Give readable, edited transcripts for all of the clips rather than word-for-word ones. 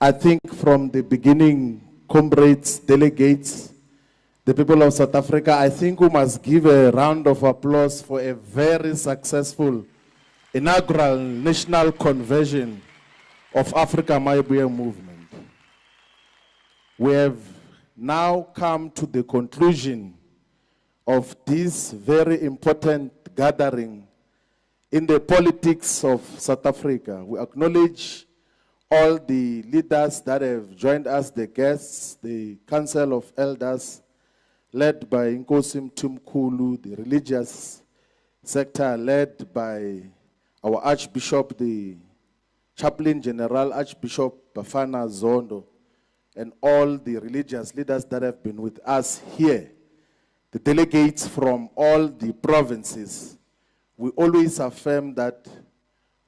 I think from the beginning, comrades, delegates, the people of South Africa, I think we must give a round of applause for a very successful inaugural national convention of Africa Maibuya movement. We have now come to the conclusion of this very important gathering in the politics of South Africa. We acknowledge all the leaders that have joined us, the guests, the Council of Elders, led by Nkosi Mthimkhulu, the religious sector led by our Archbishop, the Chaplain General Archbishop Bafana Zondo, and all the religious leaders that have been with us here, the delegates from all the provinces. We always affirm that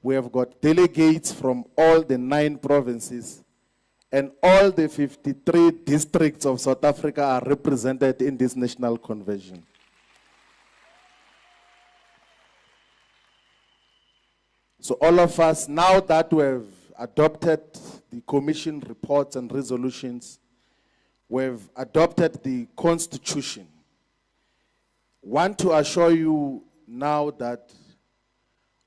we have got delegates from all the 9 provinces, and all the 53 districts of South Africa are represented in this national convention. So all of us, now that we have adopted the commission reports and resolutions, we have adopted the constitution, want to assure you now that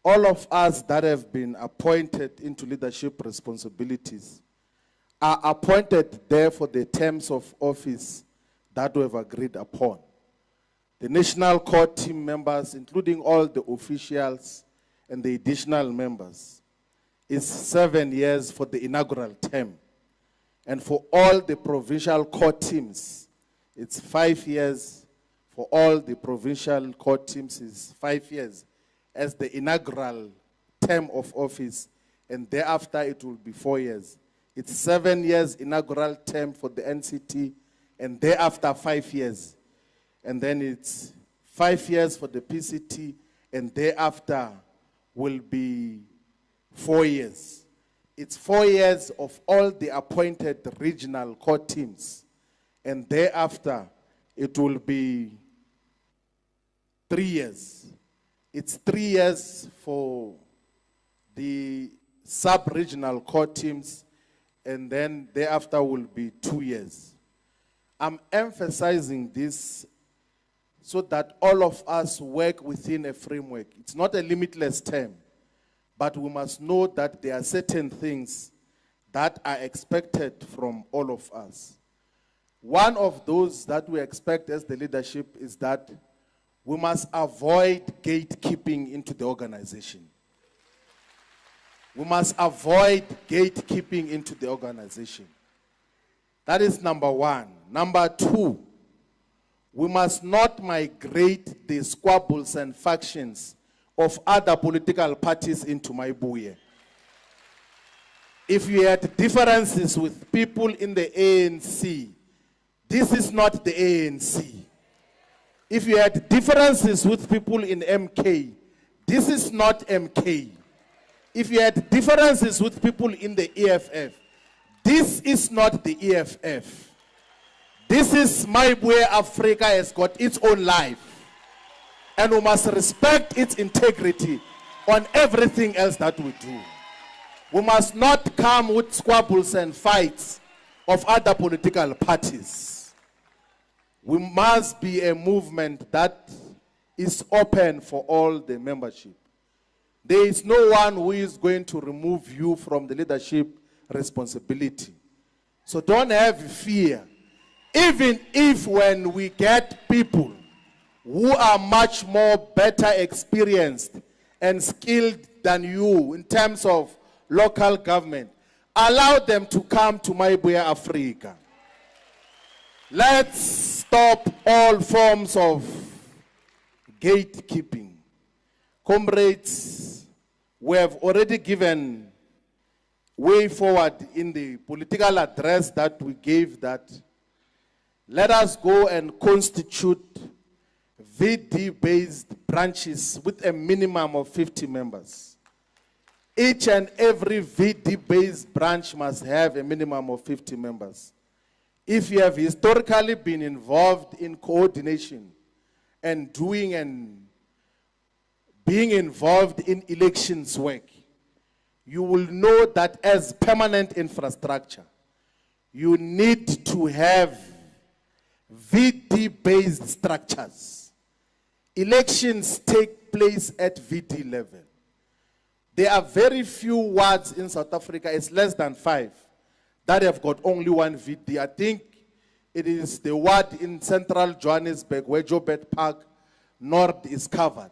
all of us that have been appointed into leadership responsibilities are appointed there for the terms of office that we have agreed upon. The National Core team members, including all the officials and the additional members, is 7 years for the inaugural term. And for all the provincial core teams, it's 5 years. For all the provincial core teams is 5 years as the inaugural term of office, and thereafter it will be 4 years. It's 7 years inaugural term for the NCT, and thereafter 5 years. And then it's 5 years for the PCT, and thereafter will be 4 years. It's 4 years of all the appointed regional core teams, and thereafter it will be 3 years. It's 3 years for the sub-regional core teams, and then thereafter will be 2 years. I'm emphasizing this so that all of us work within a framework. It's not a limitless term, but we must know that there are certain things that are expected from all of us. One of those that we expect as the leadership is that we must avoid gatekeeping into the organization. We must avoid gatekeeping into the organization. That is number one. Number two, we must not migrate the squabbles and factions of other political parties into Maibuye. If you had differences with people in the ANC, this is not the ANC. If you had differences with people in MK, this is not MK. If you had differences with people in the EFF, this is not the EFF. This is Maibuye Africa has got its own life. And we must respect its integrity on everything else that we do. We must not come with squabbles and fights of other political parties. We must be a movement that is open for all the membership. There is no one who is going to remove you from the leadership responsibility. So don't have fear. Even if when we get people who are much more better experienced and skilled than you in terms of local government, allow them to come to Maibuye Africa. Let's stop all forms of gatekeeping. Comrades, we have already given way forward in the political address that we gave that let us go and constitute VD-based branches with a minimum of 50 members. Each and every VD-based branch must have a minimum of 50 members. If you have historically been involved in coordination and doing and being involved in elections work, you will know that as permanent infrastructure, you need to have VD-based structures. Elections take place at VD level. There are very few wards in South Africa, it's less than 5, that have got only one VD. I think it is the ward in central Johannesburg where Joburg Park North is covered,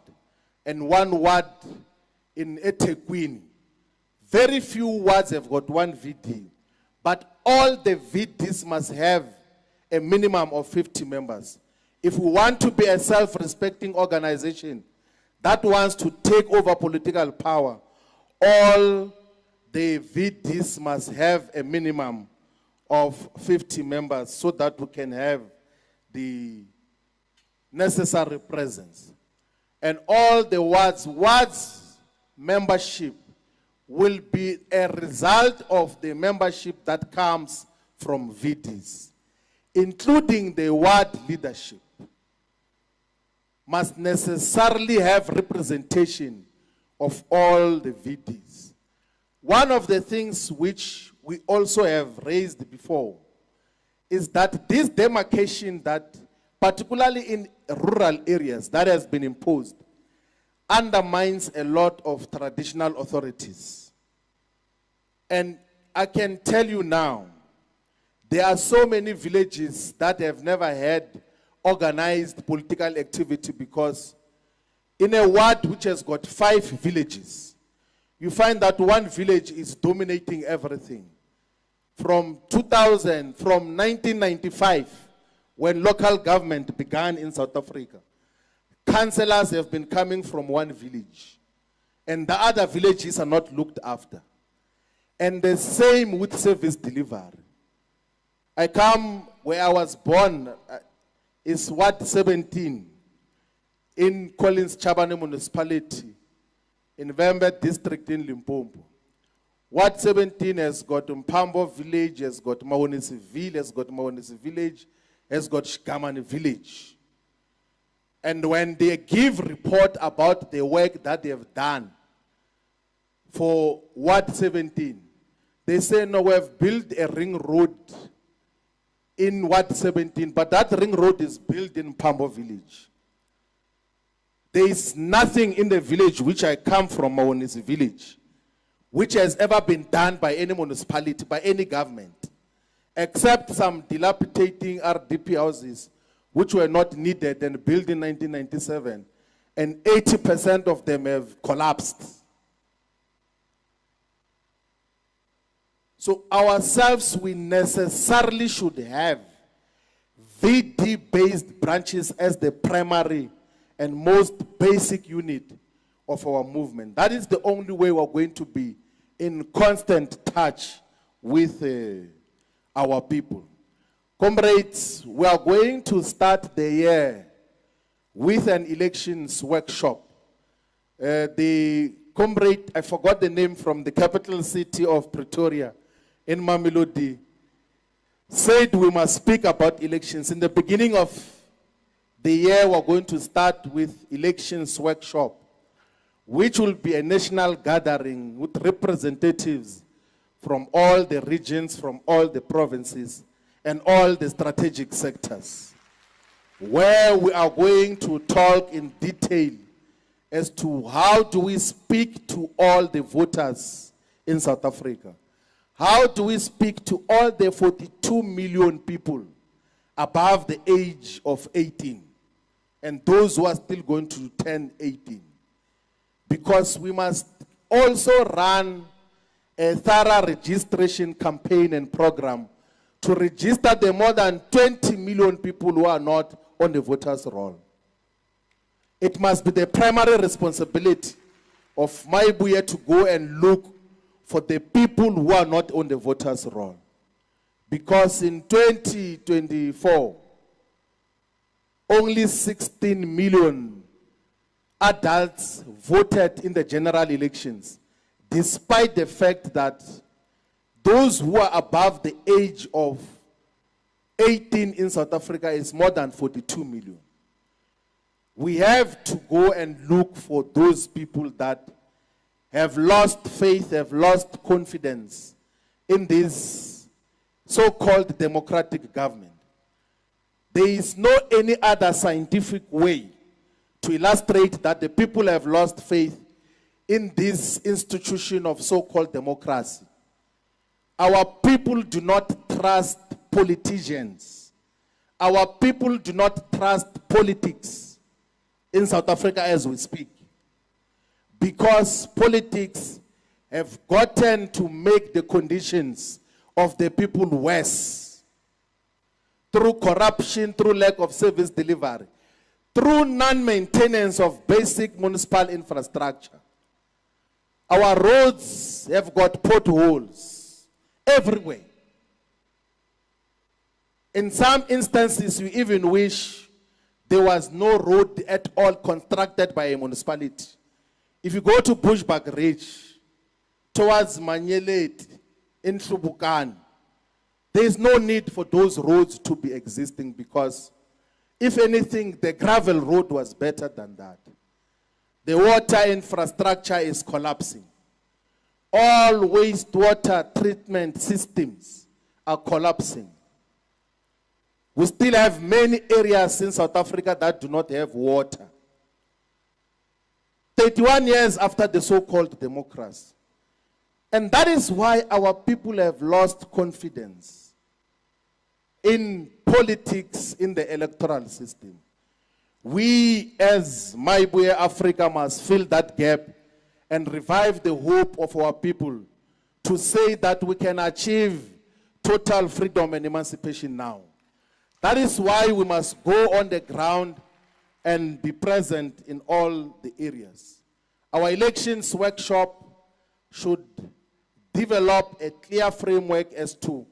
and one ward in eThekwini. Very few wards have got one VD, but all the VDs must have a minimum of 50 members. If we want to be a self-respecting organization that wants to take over political power, all the VDs must have a minimum of 50 members so that we can have the necessary presence. And all the wards membership will be a result of the membership that comes from VDs, including the ward leadership must necessarily have representation of all the VDs. One of the things which we also have raised before is that this demarcation that, particularly in rural areas, that has been imposed, undermines a lot of traditional authorities. And I can tell you now, there are so many villages that have never had organized political activity because in a ward which has got 5 villages, you find that one village is dominating everything. From 1995, when local government began in South Africa, councillors have been coming from one village, and the other villages are not looked after. And the same with service delivery. I come where I was born, is Ward 17 in Collins Chabane Municipality, in Vembe District in Limpopo. Ward 17 has got Mpambo Village, has got Mahonisi Village, has got Shikamani Village. And when they give report about the work that they have done for Ward 17, they say, no, we have built a ring road in Ward 17, but that ring road is built in Mpambo Village. There is nothing in the village which I come from, Mahonisi Village, which has ever been done by any municipality, by any government, except some dilapidating RDP houses which were not needed and built in 1997, and 80% of them have collapsed. So ourselves, we necessarily should have VD-based branches as the primary and most basic unit of our movement. That is the only way we're going to be in constant touch with our people. Comrades, we are going to start the year with an elections workshop. The comrade, I forgot the name, from the capital city of Pretoria in Mamelodi, said we must speak about elections. In the beginning of the year, we're going to start with elections workshop, which will be a national gathering with representatives from all the regions, from all the provinces, and all the strategic sectors, where we are going to talk in detail as to how do we speak to all the voters in South Africa. How do we speak to all the 42 million people above the age of 18 and those who are still going to turn 18? Because we must also run a thorough registration campaign and program to register the more than 20 million people who are not on the voters' roll. It must be the primary responsibility of Maibuye to go and look for the people who are not on the voters' roll. Because in 2024, only 16 million adults voted in the general elections, despite the fact that those who are above the age of 18 in South Africa is more than 42 million. We have to go and look for those people that have lost faith, have lost confidence in this so-called democratic government. There is no any other scientific way to illustrate that the people have lost faith in this institution of so-called democracy. Our people do not trust politicians. Our people do not trust politics in South Africa as we speak, because politics have gotten to make the conditions of the people worse through corruption, through lack of service delivery, through non-maintenance of basic municipal infrastructure. Our roads have got potholes everywhere. In some instances, we even wish there was no road at all constructed by a municipality. If you go to Bushbuck Ridge, towards Manyelet, in Shubukan, there is no need for those roads to be existing, because if anything, the gravel road was better than that. The water infrastructure is collapsing. All wastewater treatment systems are collapsing. We still have many areas in South Africa that do not have water. 31 years after the so-called democracy. And that is why our people have lost confidence in politics, in the electoral system. We as Maibuye Africa must fill that gap and revive the hope of our people to say that we can achieve total freedom and emancipation now. That is why we must go on the ground and be present in all the areas. Our elections workshop should develop a clear framework as to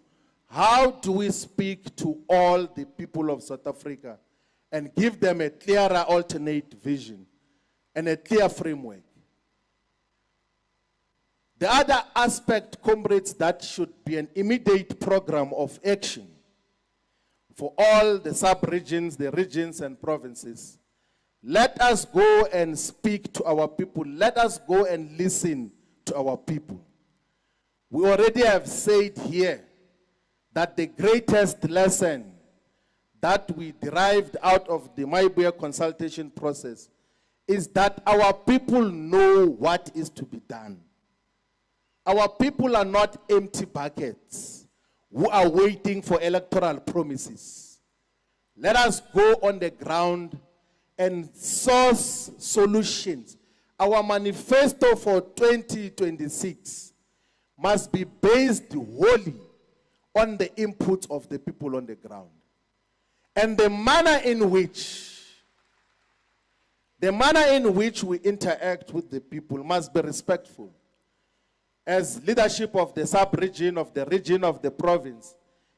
how do we speak to all the people of South Africa and give them a clearer alternate vision and a clear framework. The other aspect, comrades, that should be an immediate program of action for all the sub-regions, the regions and provinces. Let us go and speak to our people. Let us go and listen to our people. We already have said here that the greatest lesson that we derived out of the Maibuye consultation process is that our people know what is to be done. Our people are not empty buckets who are waiting for electoral promises. Let us go on the ground and source solutions. Our manifesto for 2026 must be based wholly on the input of the people on the ground. And the manner in which we interact with the people must be respectful. As leadership of the sub-region, of the region, of the province,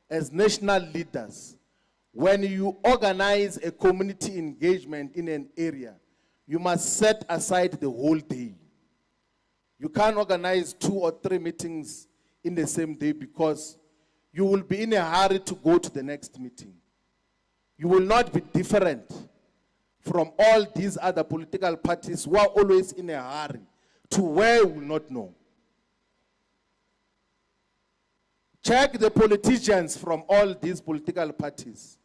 as national leaders, when you organize a community engagement in an area, you must set aside the whole day. You can't organize 2 or 3 meetings in the same day, because you will be in a hurry to go to the next meeting. You will not be different from all these other political parties who are always in a hurry to where you will not know. Check the politicians from all these political parties.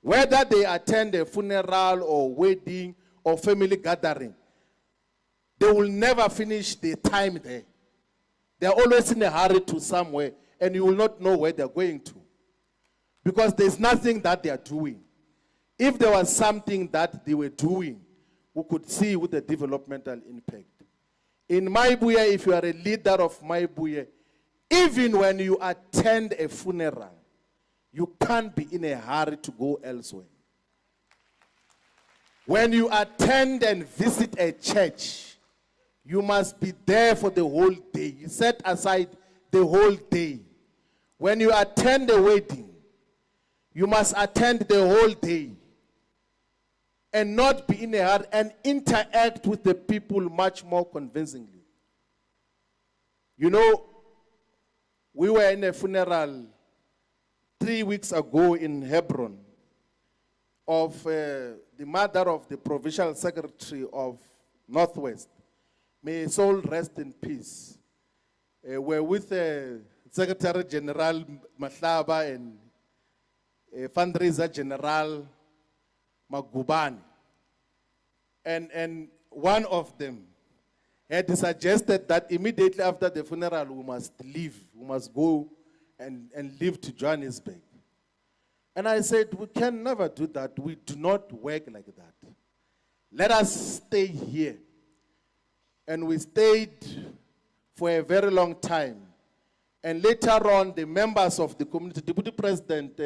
Whether they attend a funeral or wedding or family gathering, they will never finish their time there. They are always in a hurry to somewhere, and you will not know where they are going to, because there's nothing that they are doing. If there was something that they were doing, we could see with the developmental impact. In Maibuye, if you are a leader of Maibuye, even when you attend a funeral, you can't be in a hurry to go elsewhere. When you attend and visit a church, you must be there for the whole day. You set aside the whole day. When you attend a wedding, you must attend the whole day and not be in a hurry, and interact with the people much more convincingly. You know, we were in a funeral 3 weeks ago in Hebron of the mother of the provincial secretary of Northwest, may his soul rest in peace. We're with Secretary General Mahlaba and Fundraiser General Magubane. And one of them had suggested that immediately after the funeral we must leave, we must go and leave to Johannesburg. And I said, we can never do that. We do not work like that. Let us stay here. And we stayed for a very long time. And later on, the members of the community, Deputy President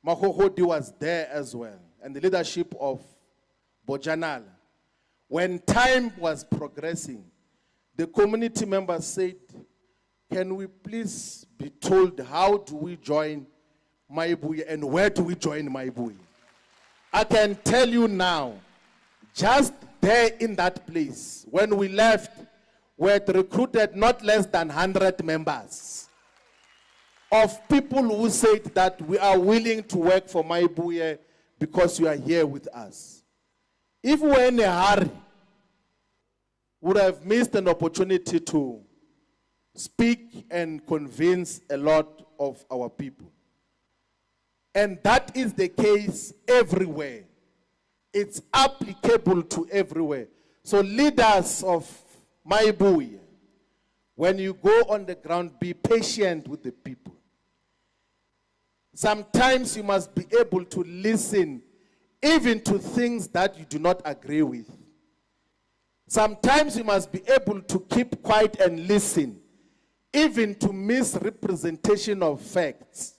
Mahohodi was there as well, and the leadership of Bojanala. When time was progressing, the community members said, can we please be told how do we join Maibuye and where do we join Maibuye? I can tell you now, just there in that place, when we left, we had recruited not less than 100 members of people who said that we are willing to work for Maibuye because you are here with us. If we were in a hurry, we would have missed an opportunity to speak and convince a lot of our people. And that is the case everywhere. It's applicable to everywhere. So leaders of Maibuye, when you go on the ground, be patient with the people. Sometimes you must be able to listen even to things that you do not agree with. Sometimes you must be able to keep quiet and listen even to misrepresentation of facts.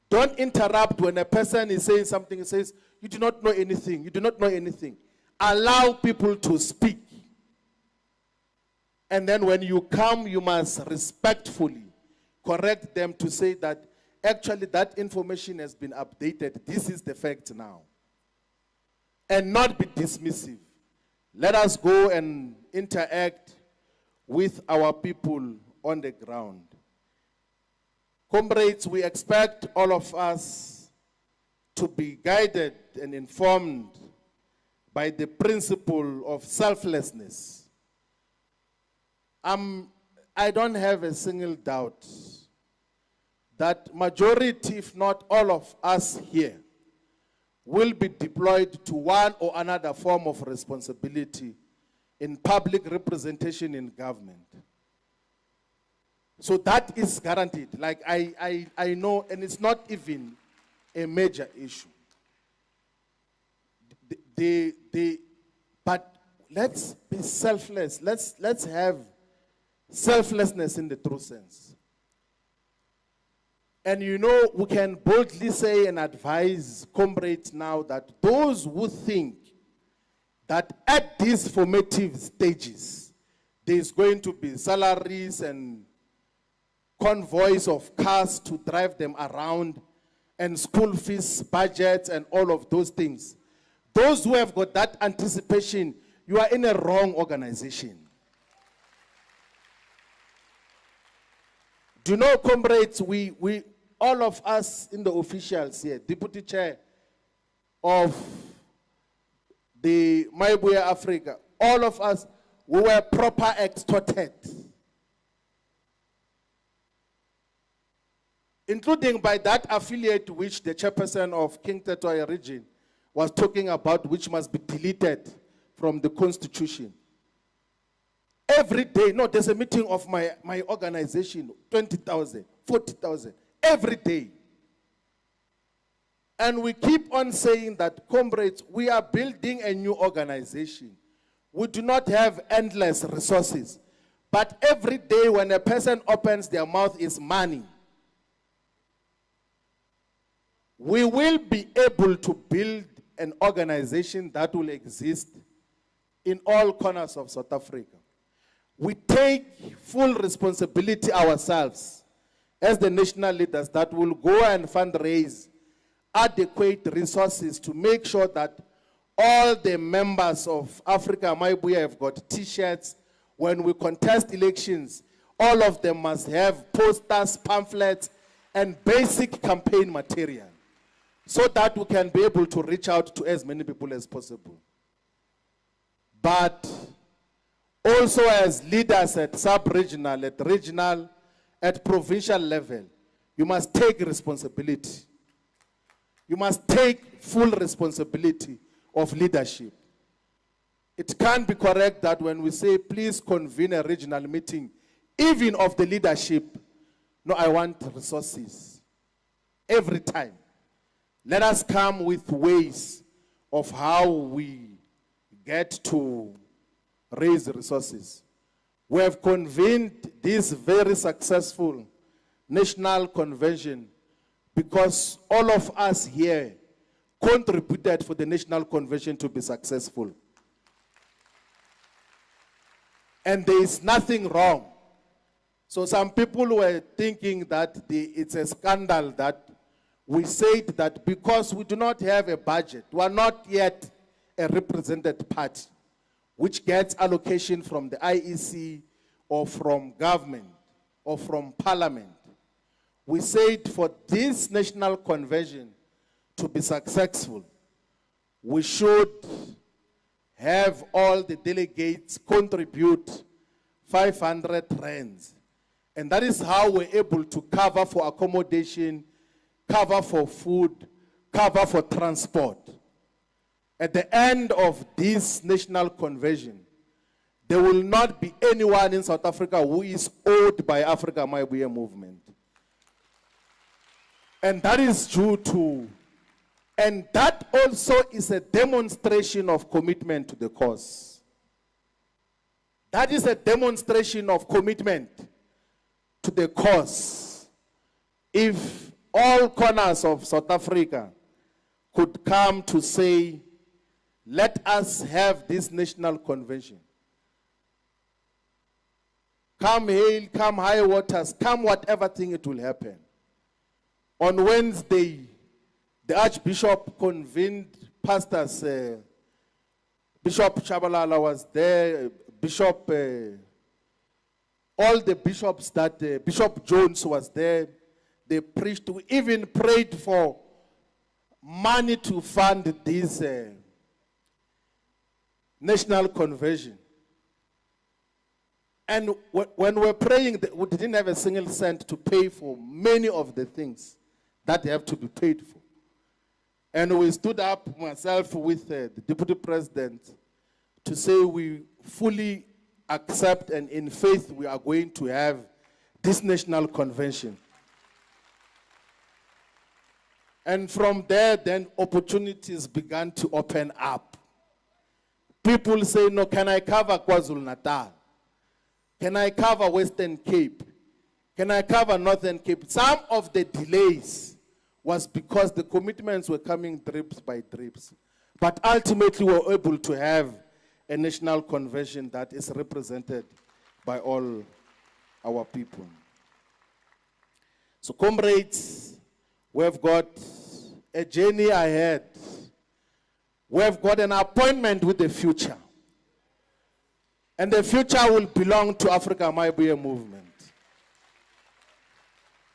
Don't interrupt when a person is saying something and says, you do not know anything, you do not know anything. Allow people to speak. And then when you come, you must respectfully correct them to say that actually that information has been updated. This is the fact now. And not be dismissive. Let us go and interact with our people on the ground. Comrades, we expect all of us to be guided and informed by the principle of selflessness. I don't have a single doubt that majority, if not all of us here, will be deployed to one or another form of responsibility in public representation in government. So that is guaranteed. Like I know, and it's not even a major issue. But let's be selfless. Let's have selflessness in the true sense. And you know, we can boldly say and advise comrades now that those who think that at these formative stages, there's going to be salaries and convoys of cars to drive them around and school fees, budgets, and all of those things. Those who have got that anticipation, you are in a wrong organization. Do you know, comrades, we all of us in the officials here, Deputy Chair of the Maibuye Africa, all of us, we were proper extorted. Including by that affiliate which the chairperson of King Tetoya region was talking about, which must be deleted from the constitution. Every day, no, there's a meeting of my organization, 20,000, 40,000, every day. And we keep on saying that, comrades, we are building a new organization. We do not have endless resources. But every day when a person opens their mouth is money. We will be able to build an organization that will exist in all corners of South Africa. We take full responsibility ourselves as the national leaders that will go and fundraise adequate resources to make sure that all the members of Africa Maibuye have got t-shirts. When we contest elections, all of them must have posters, pamphlets, and basic campaign material, so that we can be able to reach out to as many people as possible. But Also as leaders at sub-regional, at regional, at provincial level, you must take responsibility. You must take full responsibility of leadership. It can't be correct that when we say, please convene a regional meeting, even of the leadership, no, I want resources. Every time. Let us come with ways of how we get to raise resources. We have convened this very successful national convention because all of us here contributed for the national convention to be successful. And there is nothing wrong. So some people were thinking that it's a scandal that we said that because we do not have a budget, we are not yet a represented party, which gets allocation from the IEC or from government or from parliament. We said for this national convention to be successful, we should have all the delegates contribute 500 rands. And that is how we're able to cover for accommodation, cover for food, cover for transport. At the end of this national convention, there will not be anyone in South Africa who is owed by Africa Maibuye movement. And that is due to, and that also is a demonstration of commitment to the cause. That is a demonstration of commitment to the cause. If all corners of South Africa could come to say, let us have this national convention. Come hail, come high waters, come whatever thing, it will happen. On Wednesday, the Archbishop convened pastors. Bishop Shabalala was there, all the bishops that, Bishop Jones was there. They preached, we even prayed for money to fund this national convention. And when we're praying, we didn't have a single cent to pay for many of the things that have to be paid for. And we stood up, myself with the Deputy President, to say we fully accept and in faith we are going to have this national convention. And from there, then opportunities began to open up. People say, no, can I cover KwaZulu-Natal? Can I cover Western Cape? Can I cover Northern Cape? Some of the delays was because the commitments were coming drips by drips. But ultimately, we were able to have a national convention that is represented by all our people. So, comrades, we've got a journey ahead. We've got an appointment with the future. And the future will belong to Africa Maibuye movement.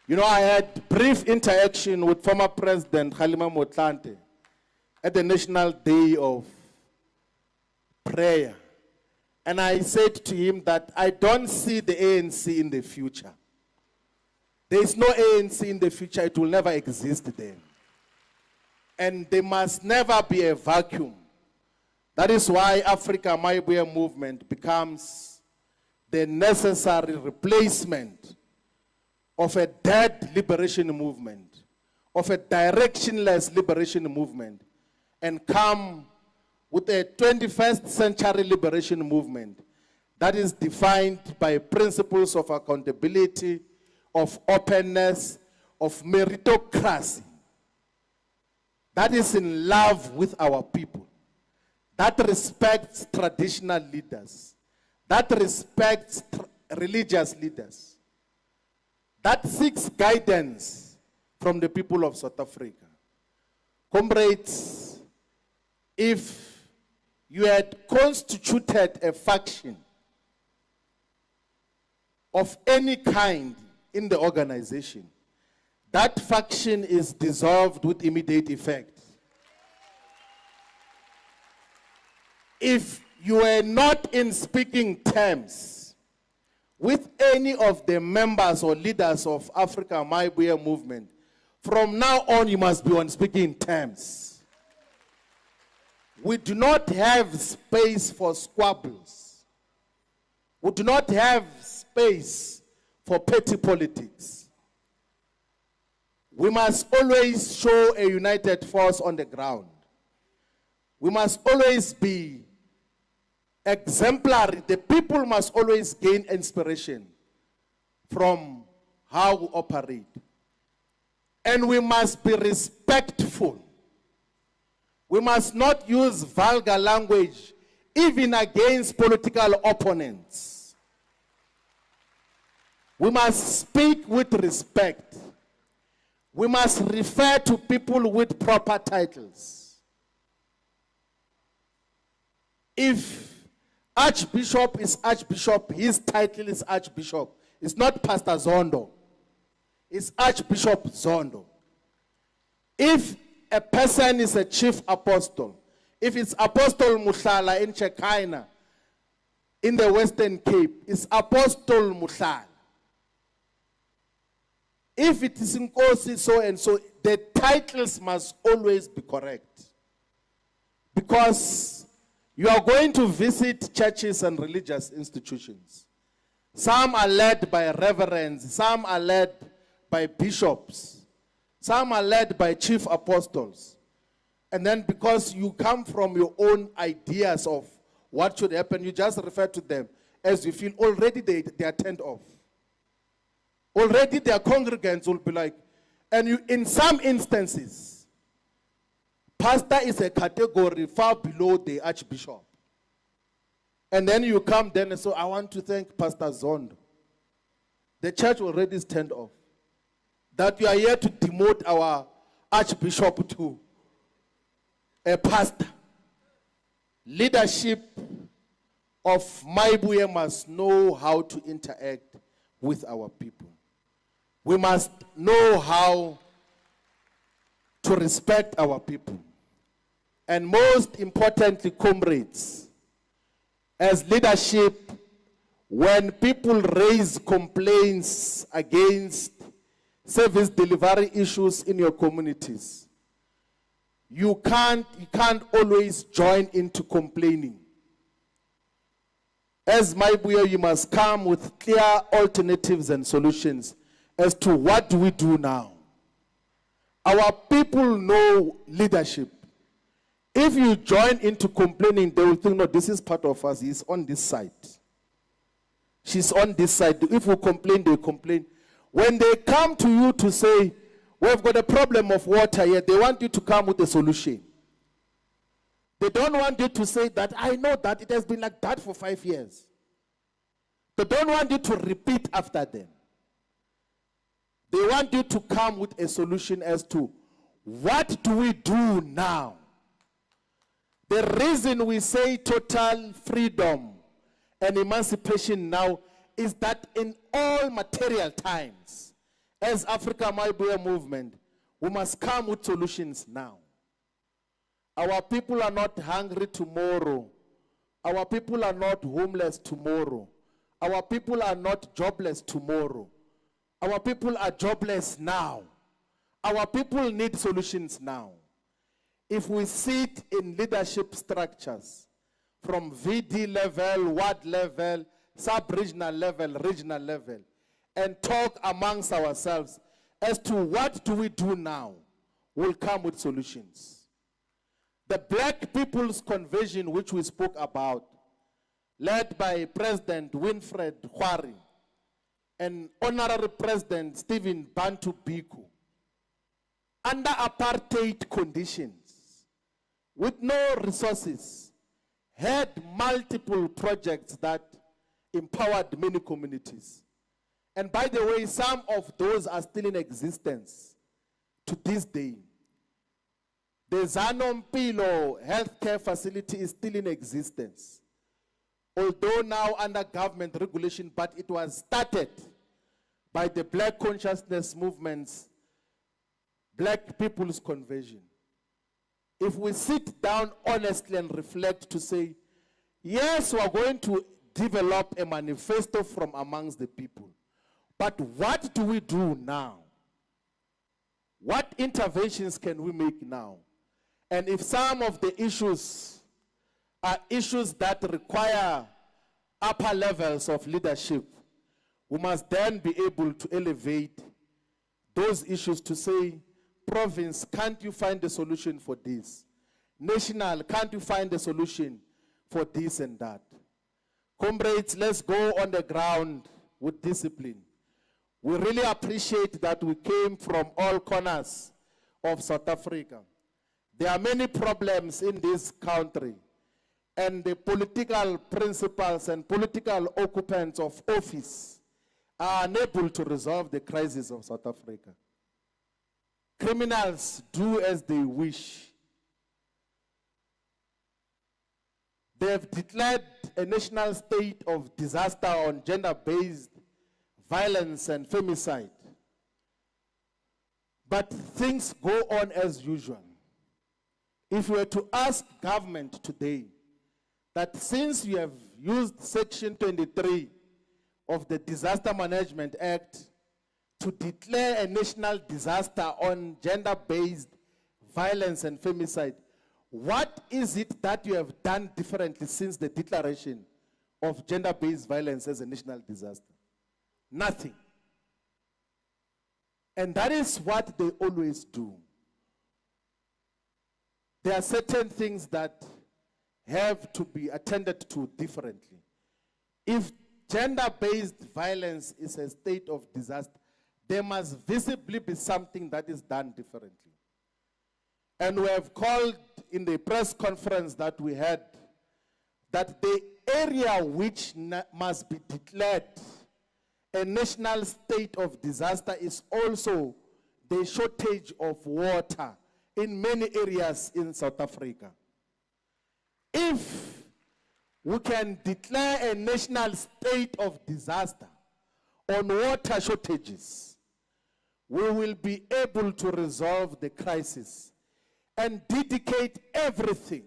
You know, I had brief interaction with former President Kgalema Motlanthe at the National Day of Prayer. And I said to him that I don't see the ANC in the future. There is no ANC in the future. It will never exist there. And there must never be a vacuum. That is why Africa Maibuye movement becomes the necessary replacement of a dead liberation movement, of a directionless liberation movement, and come with a 21st century liberation movement that is defined by principles of accountability, of openness, of meritocracy, that is in love with our people, that respects traditional leaders, that respects religious leaders, that seeks guidance from the people of South Africa. Comrades, if you had constituted a faction of any kind in the organization, that faction is dissolved with immediate effect. If you were not in speaking terms with any of the members or leaders of Africa Maibuya movement, from now on you must be on speaking terms. We do not have space for squabbles. We do not have space for petty politics. We must always show a united force on the ground. We must always be exemplary. The people must always gain inspiration from how we operate. And we must be respectful. We must not use vulgar language even against political opponents. We must speak with respect. We must refer to people with proper titles. If Archbishop is Archbishop, his title is Archbishop. It's not Pastor Zondo. It's Archbishop Zondo. If a person is a chief apostle, if it's Apostle Mushala in Chekina, in the Western Cape, it's Apostle Mushala. If it is Nkosi so and so, the titles must always be correct. Because you are going to visit churches and religious institutions. Some are led by reverends, some are led by bishops, some are led by chief apostles. And then because you come from your own ideas of what should happen, you just refer to them as you feel. Already they are turned off. Already their congregants will be like, and you, in some instances, pastor is a category far below the archbishop. And then you come then and say, I want to thank Pastor Zondo. The church already is turned off. That you are here to demote our archbishop to a pastor. Leadership of Maibuya must know how to interact with our people. We must know how to respect our people. And most importantly, comrades, as leadership, when people raise complaints against service delivery issues in your communities, you can't always join into complaining. As Maibuya, you must come with clear alternatives and solutions as to what do we do now. Our people know leadership. If you join into complaining, they will think, no, this is part of us. He's on this side. She's on this side. If we complain, they complain. When they come to you to say, we've got a problem of water here, they want you to come with a solution. They don't want you to say that, I know that it has been like that for 5 years. They don't want you to repeat after them. They want you to come with a solution as to what do we do now? The reason we say total freedom and emancipation now is that in all material times, as Africa Maibuya movement, we must come with solutions now. Our people are not hungry tomorrow. Our people are not homeless tomorrow. Our people are not jobless tomorrow. Our people are jobless now. Our people need solutions now. If we sit in leadership structures from VD level, ward level, sub-regional level, regional level, and talk amongst ourselves as to what do we do now, we'll come with solutions. The Black People's Convention, which we spoke about, led by President Winfred Khwari and Honorary President Stephen Bantu Biko, under apartheid conditions, with no resources, had multiple projects that empowered many communities. And by the way, some of those are still in existence to this day. The Zanompilo healthcare facility is still in existence, although now under government regulation, but it was started by the Black Consciousness Movement's Black People's Convention. If we sit down honestly and reflect to say, Yes, we are going to develop a manifesto from amongst the people. But what do we do now? What interventions can we make now? And if some of the issues are issues that require upper levels of leadership, we must then be able to elevate those issues to say, province, can't you find a solution for this? National, can't you find a solution for this and that? Comrades, let's go on the ground with discipline. We really appreciate that we came from all corners of South Africa. There are many problems in this country, and the political principals and political occupants of office are unable to resolve the crisis of South Africa. Criminals do as they wish. They have declared a national state of disaster on gender-based violence and femicide. But things go on as usual. If we were to ask government today that since you have used Section 23 of the Disaster Management Act to declare a national disaster on gender-based violence and femicide, what is it that you have done differently since the declaration of gender-based violence as a national disaster? Nothing. And that is what they always do. There are certain things that have to be attended to differently. If gender-based violence is a state of disaster, there must visibly be something that is done differently. And we have called in the press conference that we had that the area which must be declared a national state of disaster is also the shortage of water in many areas in South Africa. If we can declare a national state of disaster on water shortages, we will be able to resolve the crisis and dedicate everything,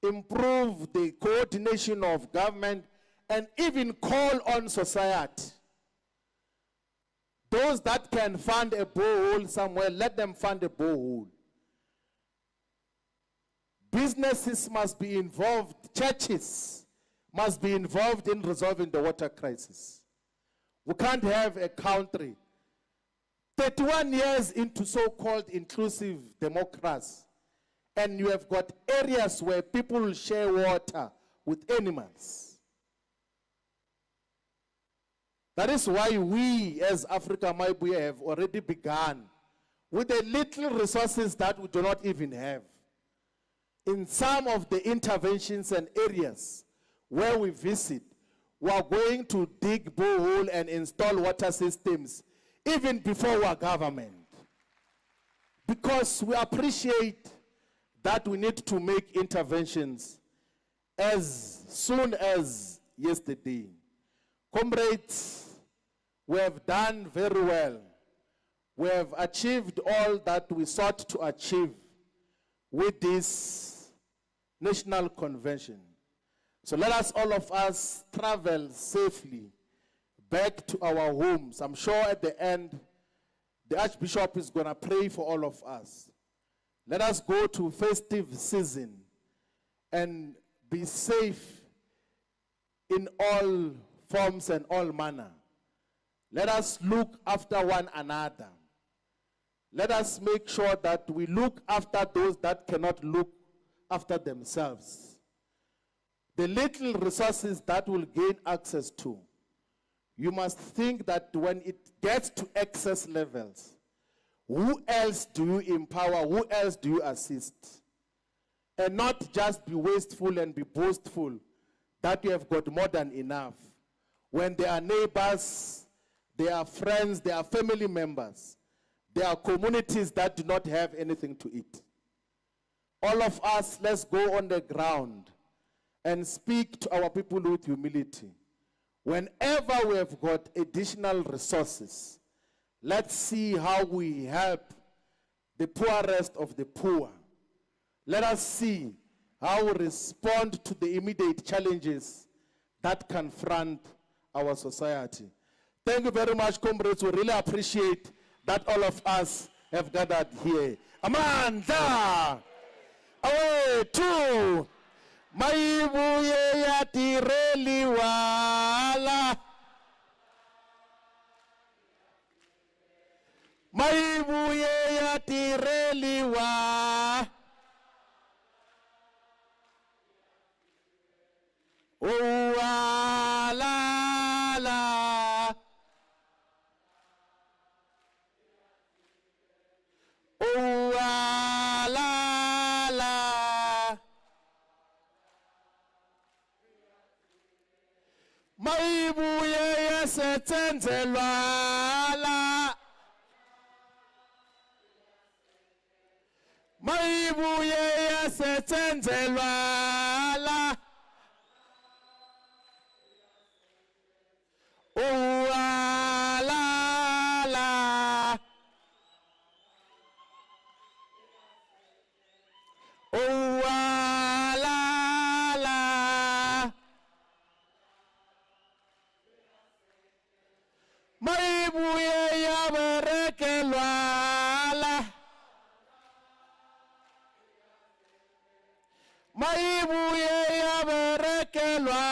improve the coordination of government, and even call on society. Those that can fund a borehole somewhere, let them fund a borehole. Businesses must be involved, churches must be involved in resolving the water crisis. We can't have a country 31 years into so-called inclusive democracy, and you have got areas where people share water with animals. That is why we as Africa Maibuya have already begun with the little resources that we do not even have. In some of the interventions and areas where we visit, we are going to dig borehole and install water systems even before our government. Because we appreciate that we need to make interventions as soon as yesterday. Comrades, we have done very well. We have achieved all that we sought to achieve with this national convention. So let us, all of us, travel safely back to our homes. I'm sure at the end, the Archbishop is going to pray for all of us. Let us go to festive season and be safe in all forms and all manner. Let us look after one another. Let us make sure that we look after those that cannot look after themselves. The little resources that will gain access to, you must think that when it gets to excess levels, who else do you empower, who else do you assist? And not just be wasteful and be boastful that you have got more than enough. When there are neighbors, there are friends, there are family members, there are communities that do not have anything to eat. All of us, let's go on the ground and speak to our people with humility. Whenever we have got additional resources, let's see how we help the poorest of the poor. Let us see how we respond to the immediate challenges that confront our society. Thank you very much, comrades. We really appreciate that all of us have gathered here. Amandla! Away, two! Maibuye ya tireli wala. Maibuye ya tireli wa. Wala la. Wala la. Maibuye ya setenzelwa la. Maibuye ya setenzelwa la. Wala la. Wala la. Maibuye ya berekelwa la. Maibuye ya berekelwa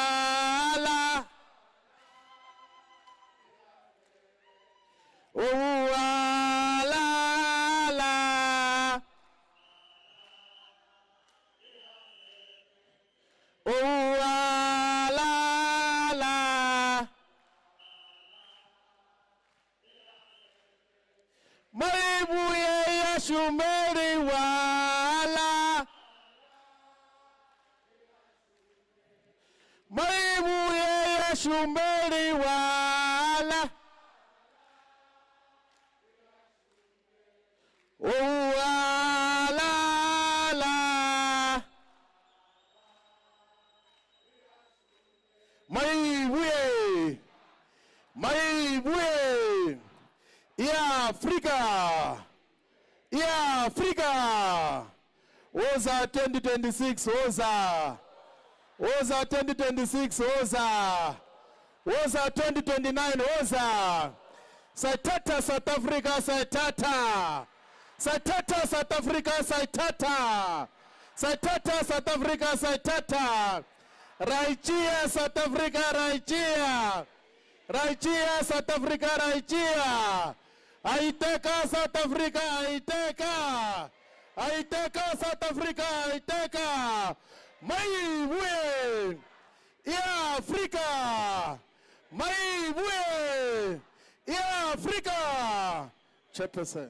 la. Wala la. Wala la. Maibuye ya shumeri wala. Maibuye ya shumeri wala. Wala la. Maibuye. Maibuye. Ya Afrika. Ya Afrika. Oza 2026 oza. Oza 2026 oza. Oza 2029 oza. Saitata South Africa saitata. Saitata South Africa saitata. Saitata South Africa saitata. Raichia South Africa raichia. Raichia South Africa raichia. Aiteka South Africa aiteka. Aiteka South Africa aiteka. Maibuye ya Afrika. Maibuye ya Afrika. Chairperson.